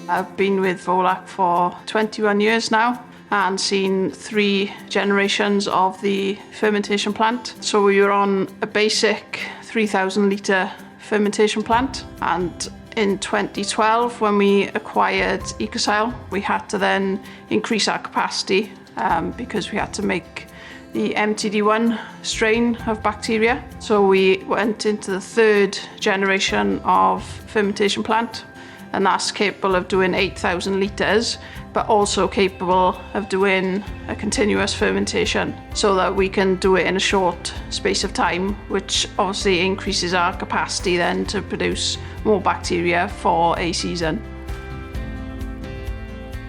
I've been with Volac for 21 years now and seen 3 generations of the fermentation plant. So we were on a basic 3,000 litre fermentation plant, and in 2012 when we acquired Ecocyle, we had to then increase our capacity because we had to make the MTD1 strain of bacteria. So we went into the 3rd generation of fermentation plant, and that's capable of doing 8,000 litres, but also capable of doing a continuous fermentation so that we can do it in a short space of time, which obviously increases our capacity then to produce more bacteria for a season.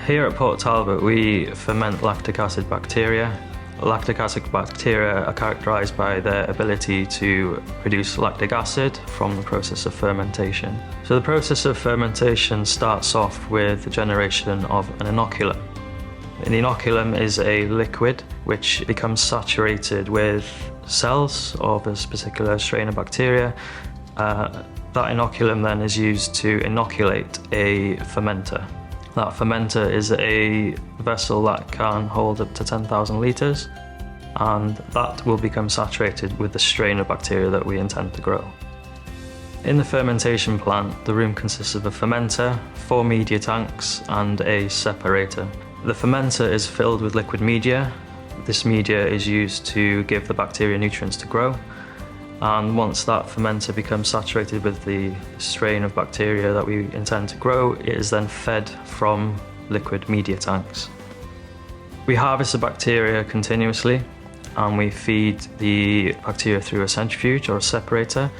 Here at Port Talbot, we ferment lactic acid bacteria. Lactic acid bacteria are characterised by their ability to produce lactic acid from the process of fermentation. So the process of fermentation starts off with the generation of an inoculum. An inoculum is a liquid which becomes saturated with cells of a particular strain of bacteria. That inoculum then is used to inoculate a fermenter. That fermenter is a vessel that can hold up to 10,000 litres, and that will become saturated with the strain of bacteria that we intend to grow. In the fermentation plant, the room consists of a fermenter, 4 media tanks and a separator. The fermenter is filled with liquid media. This media is used to give the bacteria nutrients to grow. And once that fermenter becomes saturated with the strain of bacteria that we intend to grow, it is then fed from liquid media tanks. We harvest the bacteria continuously, and we feed the bacteria through a centrifuge or a separator.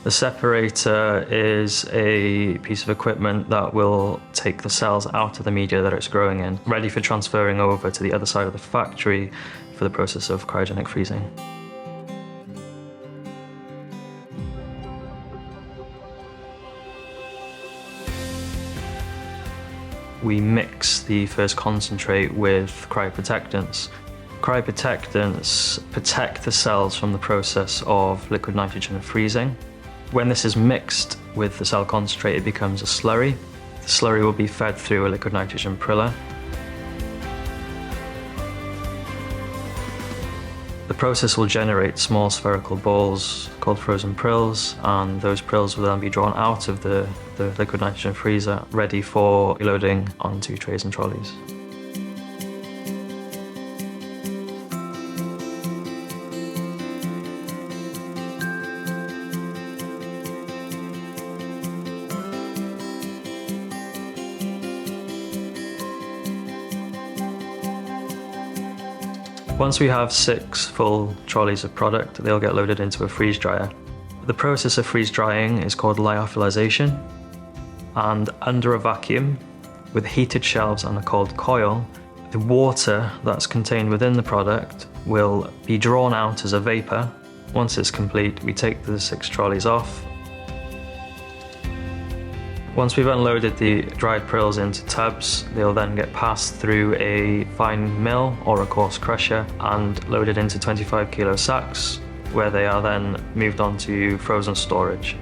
The separator is a piece of equipment that will take the cells out of the media that it's growing in, ready for transferring over to the other side of the factory for the process of cryogenic freezing. We mix the first concentrate with cryoprotectants. Cryoprotectants protect the cells from the process of liquid nitrogen freezing. When this is mixed with the cell concentrate, it becomes a slurry. The slurry will be fed through a liquid nitrogen priller. The process will generate small spherical balls called frozen prills, and those prills will then be drawn out of the liquid nitrogen freezer, ready for loading onto trays and trolleys. Once we have 6 full trolleys of product, they'll get loaded into a freeze dryer. The process of freeze drying is called lyophilization, and under a vacuum, with heated shelves and a cold coil, the water that's contained within the product will be drawn out as a vapour. Once it's complete, we take the 6 trolleys off. Once we've unloaded the dried prills into tubs, they'll then get passed through a fine mill or a coarse crusher and loaded into 25 kilo sacks, where they are then moved on to frozen storage.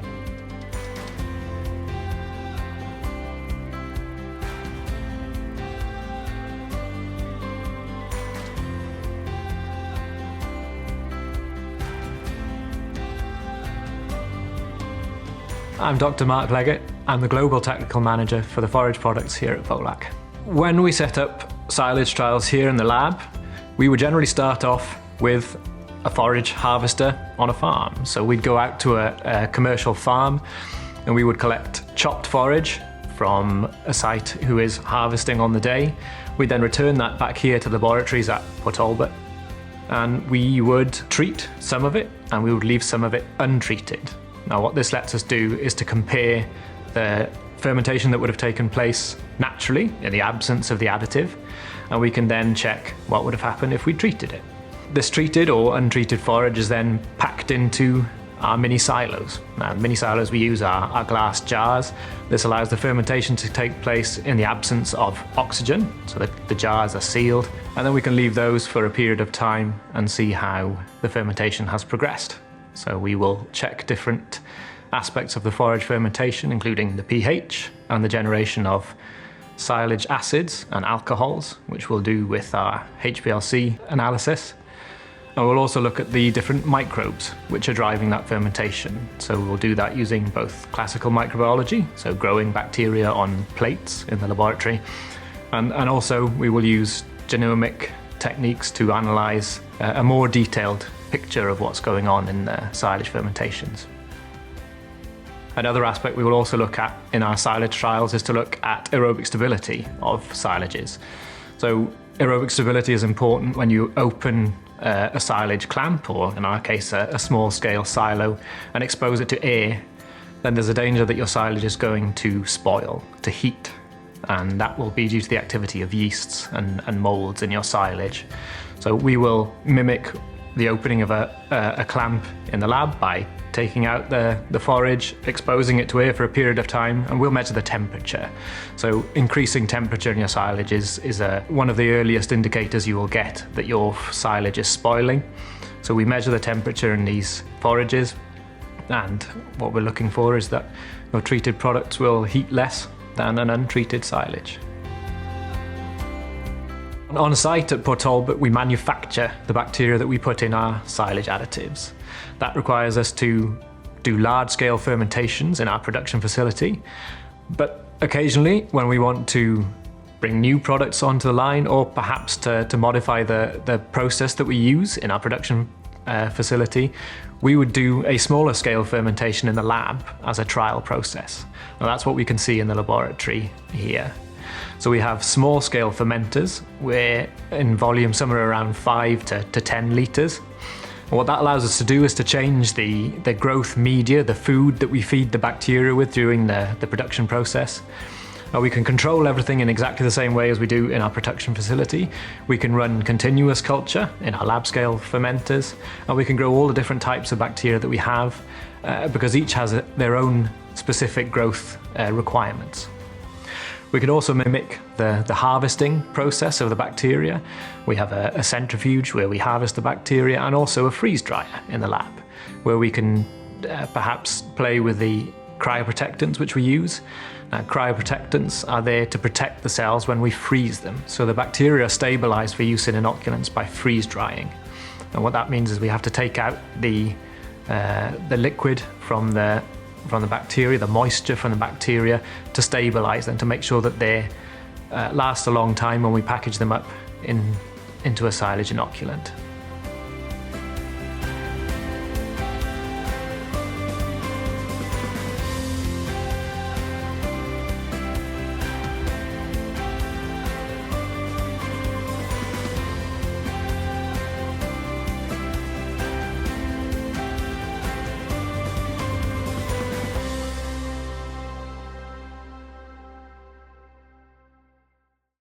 I'm Dr. Mark Leggett. I'm the Global Technical Manager for the forage products here at Volac. When we set up silage trials here in the lab, we would generally start off with a forage harvester on a farm. So we'd go out to a commercial farm and we would collect chopped forage from a site who is harvesting on the day. We'd then return that back here to the laboratories at Port Talbot, and we would treat some of it and we would leave some of it untreated. Now what this lets us do is to compare the fermentation that would have taken place naturally in the absence of the additive, and we can then check what would have happened if we treated it. This treated or untreated forage is then packed into our mini silos. Now the mini silos we use are glass jars. This allows the fermentation to take place in the absence of oxygen, so that the jars are sealed, and then we can leave those for a period of time and see how the fermentation has progressed. So we will check different aspects of the forage fermentation, including the pH and the generation of silage acids and alcohols, which we'll do with our HPLC analysis. And we'll also look at the different microbes which are driving that fermentation. So we'll do that using both classical microbiology, so growing bacteria on plates in the laboratory, and also we will use genomic techniques to analyse a more detailed picture of what's going on in the silage fermentations. Another aspect we will also look at in our silage trials is to look at aerobic stability of silages. So aerobic stability is important when you open a silage clamp, or in our case a small scale silo, and expose it to air. Then there's a danger that your silage is going to spoil, to heat, and that will be due to the activity of yeasts and moulds in your silage. So we will mimic the opening of a clamp in the lab by taking out the forage, exposing it to air for a period of time, and we'll measure the temperature. So increasing temperature in your silage is one of the earliest indicators you will get that your silage is spoiling. So we measure the temperature in these forages, and what we're looking for is that your treated products will heat less than an untreated silage. On site at Port Talbot, we manufacture the bacteria that we put in our silage additives. That requires us to do large-scale fermentations in our production facility, but occasionally when we want to bring new products onto the line, or perhaps to modify the process that we use in our production facility, we would do a smaller scale fermentation in the lab as a trial process. Now that's what we can see in the laboratory here. So we have small scale fermenters, where in volume somewhere around 5 to 10 litres. And what that allows us to do is to change the growth media, the food that we feed the bacteria with during the production process. We can control everything in exactly the same way as we do in our production facility. We can run continuous culture in our lab scale fermenters, and we can grow all the different types of bacteria that we have, because each has their own specific growth requirements. We can also mimic the harvesting process of the bacteria. We have a centrifuge where we harvest the bacteria, and also a freeze dryer in the lab, where we can perhaps play with the cryoprotectants which we use. Cryoprotectants are there to protect the cells when we freeze them. So the bacteria are stabilized for use in inoculants by freeze drying. And what that means is we have to take out the liquid from the bacteria, the moisture from the bacteria, to stabilize them, to make sure that they last a long time when we package them up into a silage inoculant.